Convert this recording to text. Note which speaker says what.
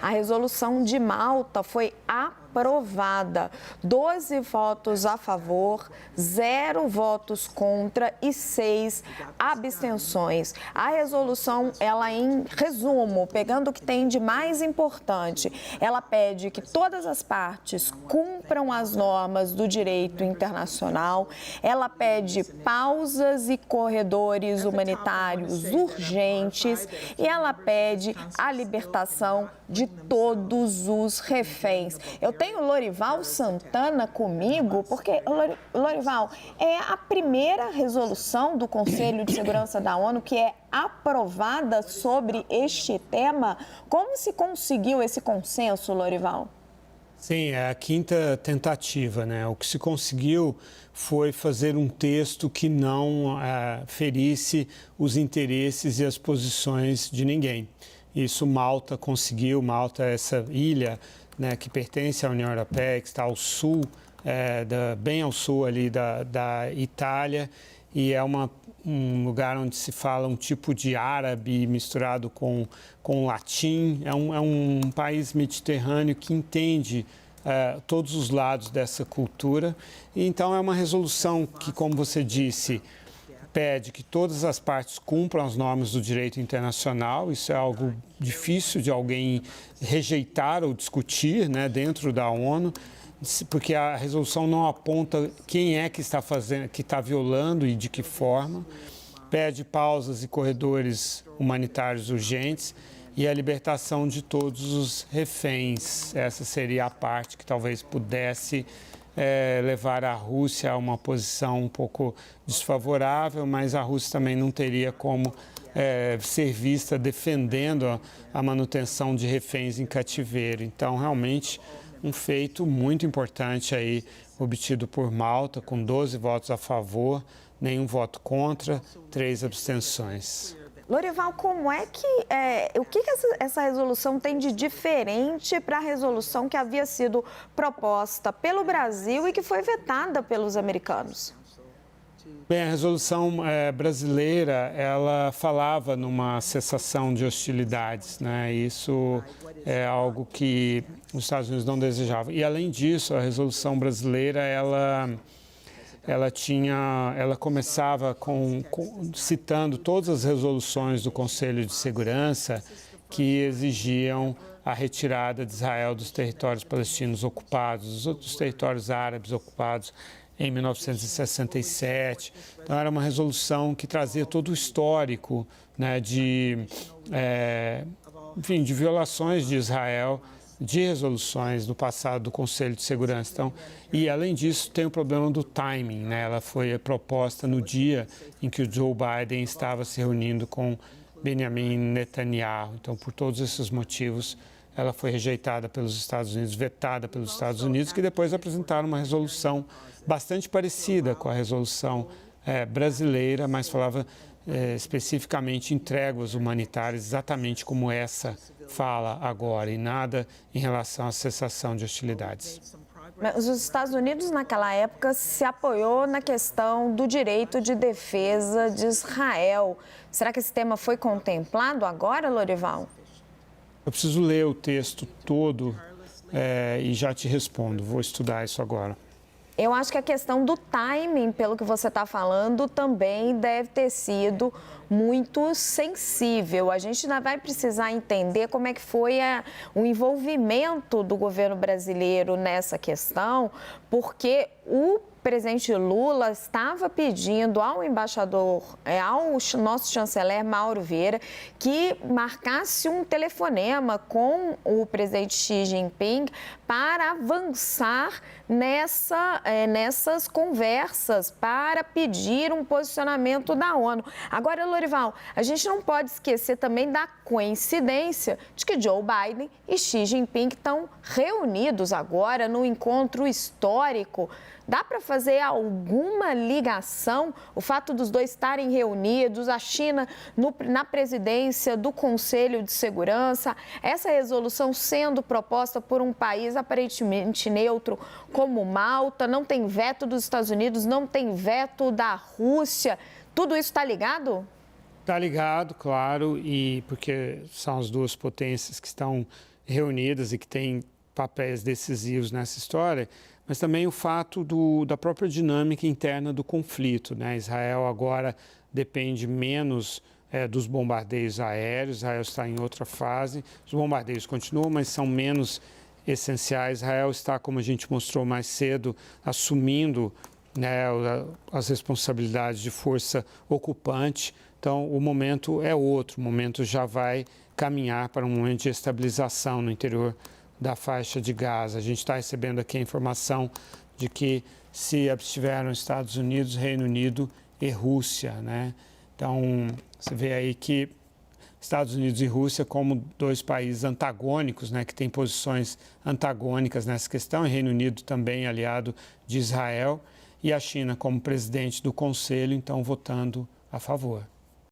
Speaker 1: A resolução de Malta foi aprovada. 12 votos a favor, 0 votos contra e 6 abstenções. A resolução, ela em resumo, pegando o que tem de mais importante, ela pede que todas as partes cumpram as normas do direito internacional, ela pede pausas e corredores humanitários urgentes e ela pede a libertação de todos os reféns. Eu tenho Lorival Santana comigo, porque, Lorival, é a primeira resolução do Conselho de Segurança da ONU que é aprovada sobre este tema. Como se conseguiu esse consenso, Lorival?
Speaker 2: Sim, é a quinta tentativa, né? O que se conseguiu foi fazer um texto que não ferisse os interesses e as posições de ninguém. Isso Malta conseguiu. Malta é essa ilha, né, que pertence à União Europeia, que está ao sul, bem ao sul ali da Itália, e é um lugar onde se fala um tipo de árabe misturado com latim. É um país mediterrâneo que entende todos os lados dessa cultura. E então é uma resolução que, como você disse, pede que todas as partes cumpram as normas do direito internacional. Isso é algo difícil de alguém rejeitar ou discutir, né, dentro da ONU, porque a resolução não aponta quem é que está fazendo, que está violando e de que forma. Pede pausas e corredores humanitários urgentes e a libertação de todos os reféns. Essa seria a parte que talvez pudesse levar a Rússia a uma posição um pouco desfavorável, mas a Rússia também não teria como ser vista defendendo a manutenção de reféns em cativeiro. Então, realmente, um feito muito importante aí obtido por Malta, com 12 votos a favor, nenhum voto contra, 3 abstenções.
Speaker 1: Lorival, como é que o que essa resolução tem de diferente para a resolução que havia sido proposta pelo Brasil e que foi vetada pelos americanos?
Speaker 2: Bem, a resolução brasileira, ela falava numa cessação de hostilidades, né? Isso é algo que os Estados Unidos não desejavam. E, além disso, a resolução brasileira, ela começava citando todas as resoluções do Conselho de Segurança que exigiam a retirada de Israel dos territórios palestinos ocupados, dos outros territórios árabes ocupados em 1967. Então, era uma resolução que trazia todo o histórico, né, de violações de Israel, de resoluções no passado do Conselho de Segurança. Então, e, além disso, tem o problema do timing, né? Ela foi proposta no dia em que o Joe Biden estava se reunindo com Benjamin Netanyahu. Então, por todos esses motivos, ela foi rejeitada pelos Estados Unidos, vetada pelos Estados Unidos, que depois apresentaram uma resolução bastante parecida com a resolução brasileira, mas falava especificamente em tréguas humanitárias, exatamente como essa fala agora, e nada em relação à cessação de hostilidades.
Speaker 1: Mas os Estados Unidos, naquela época, se apoiou na questão do direito de defesa de Israel. Será que esse tema foi contemplado agora, Lorival?
Speaker 2: Eu preciso ler o texto todo e já te respondo. Vou estudar isso agora.
Speaker 1: Eu acho que a questão do timing, pelo que você está falando, também deve ter sido muito sensível. A gente ainda vai precisar entender como é que foi o envolvimento do governo brasileiro nessa questão, porque o presidente Lula estava pedindo ao embaixador, ao nosso chanceler Mauro Vieira, que marcasse um telefonema com o presidente Xi Jinping para avançar nessas conversas, para pedir um posicionamento da ONU. Agora, Lorival, a gente não pode esquecer também da coincidência de que Joe Biden e Xi Jinping estão reunidos agora no encontro histórico. Dá para fazer alguma ligação? O fato dos dois estarem reunidos, a China na presidência do Conselho de Segurança, essa resolução sendo proposta por um país aparentemente neutro como Malta, não tem veto dos Estados Unidos, não tem veto da Rússia. Tudo isso está ligado?
Speaker 2: Está ligado, claro, e porque são as duas potências que estão reunidas e que têm papéis decisivos nessa história, mas também o fato da própria dinâmica interna do conflito, né? Israel agora depende menos dos bombardeios aéreos, Israel está em outra fase, os bombardeios continuam, mas são menos essenciais. Israel está, como a gente mostrou mais cedo, assumindo, né, as responsabilidades de força ocupante. Então, o momento é outro, o momento já vai caminhar para um momento de estabilização no interior da faixa de Gaza. A gente está recebendo aqui a informação de que se abstiveram Estados Unidos, Reino Unido e Rússia, né? Então, você vê aí que Estados Unidos e Rússia como dois países antagônicos, né, que têm posições antagônicas nessa questão, e Reino Unido também aliado de Israel, e a China como presidente do Conselho, então votando a favor.